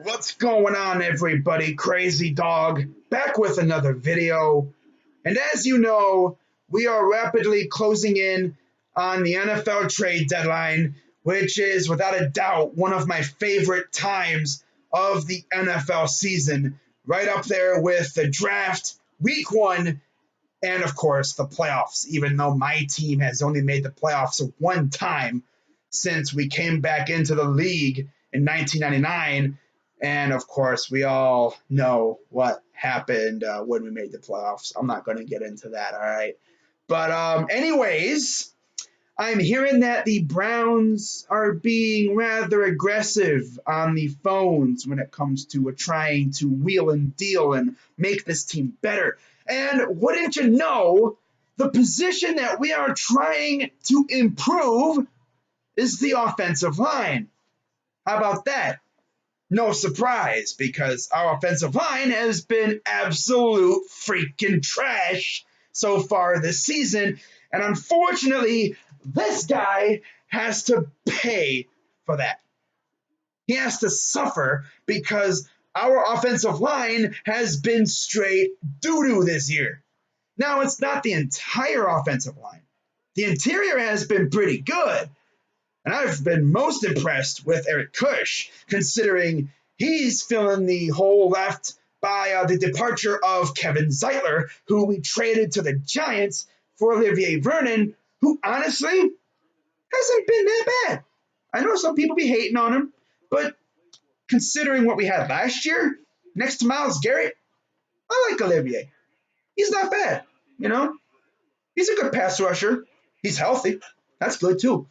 What's going on, everybody? Crazy Dog back with another video. And as you know, we are rapidly closing in on the NFL trade deadline, which is without a doubt one of my favorite times of the NFL season, right up there with the draft, week one, and of course the playoffs, even though my team has only made the playoffs one time since we came back into the league in 1999. And of course, we all know what happened when we made the playoffs. I'm not going to get into that, all right? But, anyways, I'm hearing that the Browns are being rather aggressive on the phones when it comes to trying to wheel and deal and make this team better. And wouldn't you know, the position that we are trying to improve is the offensive line. How about that? No surprise, because our offensive line has been absolute freaking trash so far this season. And unfortunately, this guy has to pay for that. He has to suffer because our offensive line has been straight doo-doo this year. Now, it's not the entire offensive line. The interior has been pretty good. And I've been most impressed with Eric Kush, considering he's filling the hole left by the departure of Kevin Zeitler, who we traded to the Giants for Olivier Vernon, who honestly hasn't been that bad. I know some people be hating on him, but considering what we had last year, next to Myles Garrett, I like Olivier. He's not bad, you know? He's a good pass rusher. He's healthy. That's good too.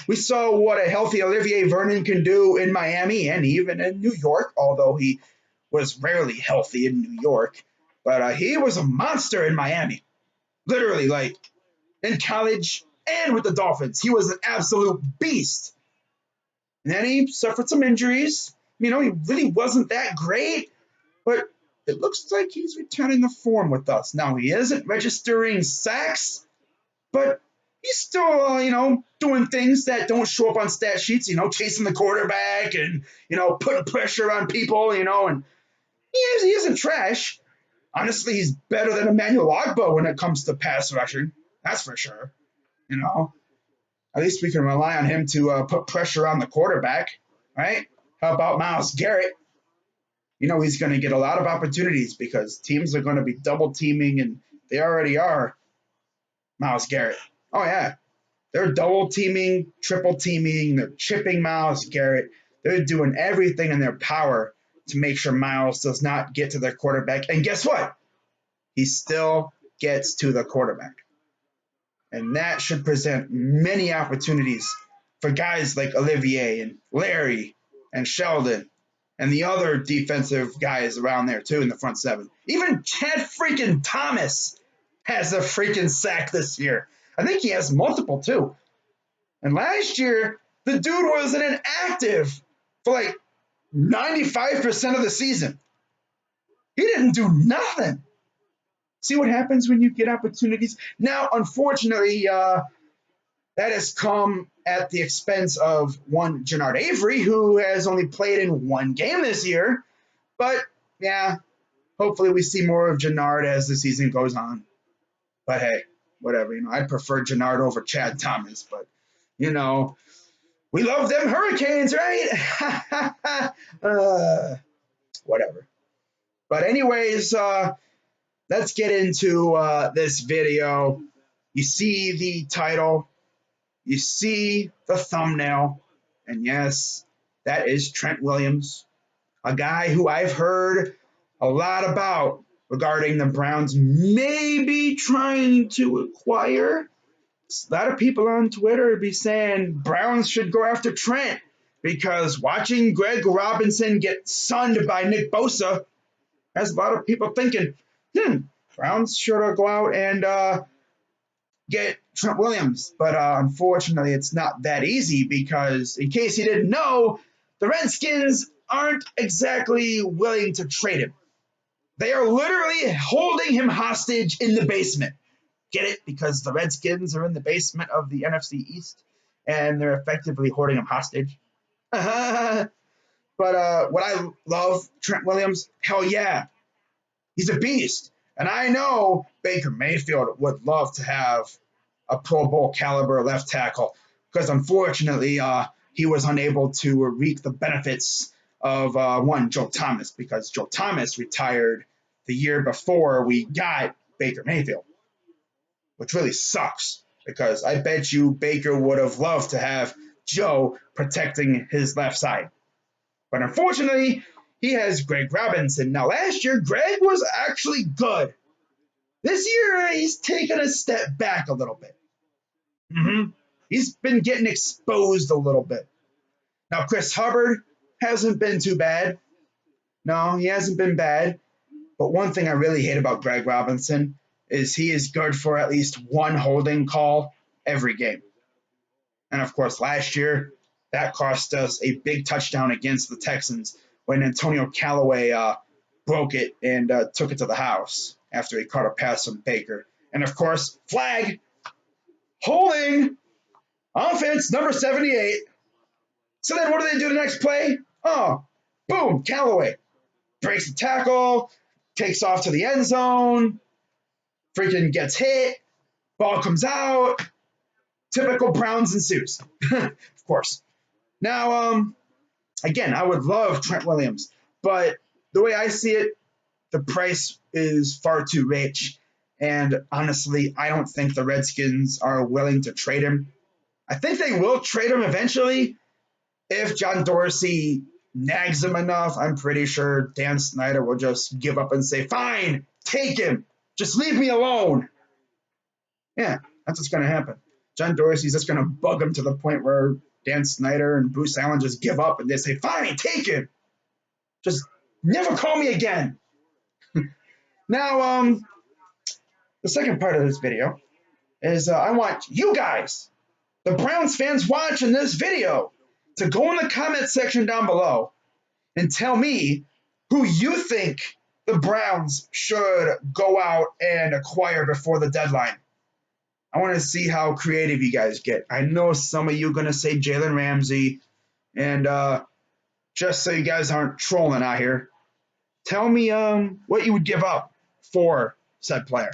We saw what a healthy Olivier Vernon can do in Miami and even in New York, although he was rarely healthy in New York. But he was a monster in Miami. Literally, like in college and with the Dolphins. He was an absolute beast. And then he suffered some injuries. He really wasn't that great, but it looks like he's returning to form with us. Now, he isn't registering sacks, but he's still, doing things that don't show up on stat sheets, chasing the quarterback and, putting pressure on people, and he isn't trash. Honestly, he's better than Emmanuel Ogba when it comes to pass rushing. That's for sure. At least we can rely on him to put pressure on the quarterback, right? How about Myles Garrett? He's going to get a lot of opportunities because teams are going to be double teaming, and they already are Myles Garrett. Oh, yeah. They're double teaming, triple teaming, they're chipping Myles Garrett. They're doing everything in their power to make sure Myles does not get to their quarterback. And guess what? He still gets to the quarterback. And that should present many opportunities for guys like Olivier and Larry and Sheldon and the other defensive guys around there too in the front seven. Even Chad freaking Thomas has a freaking sack this year. I think he has multiple too. And last year, the dude was inactive for like 95% of the season. He didn't do nothing. See what happens when you get opportunities? Now, unfortunately, that has come at the expense of one Jannard Avery, who has only played in one game this year. But, yeah, hopefully we see more of Jannard as the season goes on. But, hey, whatever. I prefer Jannard over Chad Thomas. But, we love them Hurricanes, right? Whatever. But anyways, let's get into this video. You see the title. You see the thumbnail. And yes, that is Trent Williams, a guy who I've heard a lot about regarding the Browns maybe trying to acquire. A lot of people on Twitter be saying Browns should go after Trent because watching Greg Robinson get sunned by Nick Bosa has a lot of people thinking, Browns should go out and get Trent Williams. But unfortunately, it's not that easy because, in case you didn't know, the Redskins aren't exactly willing to trade him. They are literally holding him hostage in the basement. Get it? Because the Redskins are in the basement of the NFC East, and they're effectively holding him hostage. But But what I love, Trent Williams, hell yeah, he's a beast. And I know Baker Mayfield would love to have a Pro Bowl caliber left tackle because unfortunately he was unable to reap the benefits of one, Joe Thomas, because Joe Thomas retired the year before we got Baker Mayfield, which really sucks because I bet you Baker would have loved to have Joe protecting his left side. But unfortunately, he has Greg Robinson. Now, last year, Greg was actually good. This year, he's taken a step back a little bit. He's been getting exposed a little bit. Now, Chris Hubbard hasn't been too bad. No, he hasn't been bad. But one thing I really hate about Greg Robinson is he is good for at least one holding call every game. And of course, last year, that cost us a big touchdown against the Texans when Antonio Callaway broke it and took it to the house after he caught a pass from Baker. And of course, flag, holding, offense number 78. So then what do they do the next play? Oh, boom, Callaway breaks the tackle, takes off to the end zone, freaking gets hit, ball comes out. Typical Browns ensues, of course. Now, again, I would love Trent Williams, but the way I see it, the price is far too rich. And honestly, I don't think the Redskins are willing to trade him. I think they will trade him eventually if John Dorsey nags him enough. I'm pretty sure Dan Snyder will just give up and say, fine, take him. Just leave me alone. Yeah, that's what's going to happen. John Dorsey's just going to bug him to the point where Dan Snyder and Bruce Allen just give up and they say, fine, take him. Just never call me again. Now, the second part of this video is I want you guys, the Browns fans watching this video, to go in the comment section down below and tell me who you think the Browns should go out and acquire before the deadline. I want to see how creative you guys get. I know some of you are going to say Jalen Ramsey, and just so you guys aren't trolling out here, tell me what you would give up for said player.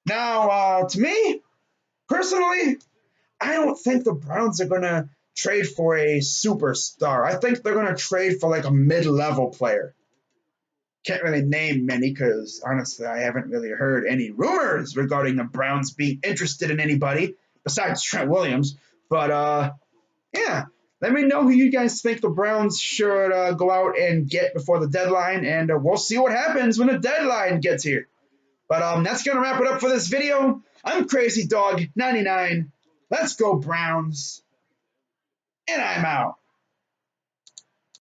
Now, to me, personally, I don't think the Browns are going to trade for a superstar. I think they're going to trade for like a mid-level player. Can't really name many because honestly, I haven't really heard any rumors regarding the Browns being interested in anybody besides Trent Williams. But yeah, let me know who you guys think the Browns should go out and get before the deadline, and we'll see what happens when the deadline gets here. But that's going to wrap it up for this video. I'm Crazy Dog 99. Let's go Browns. And I'm out.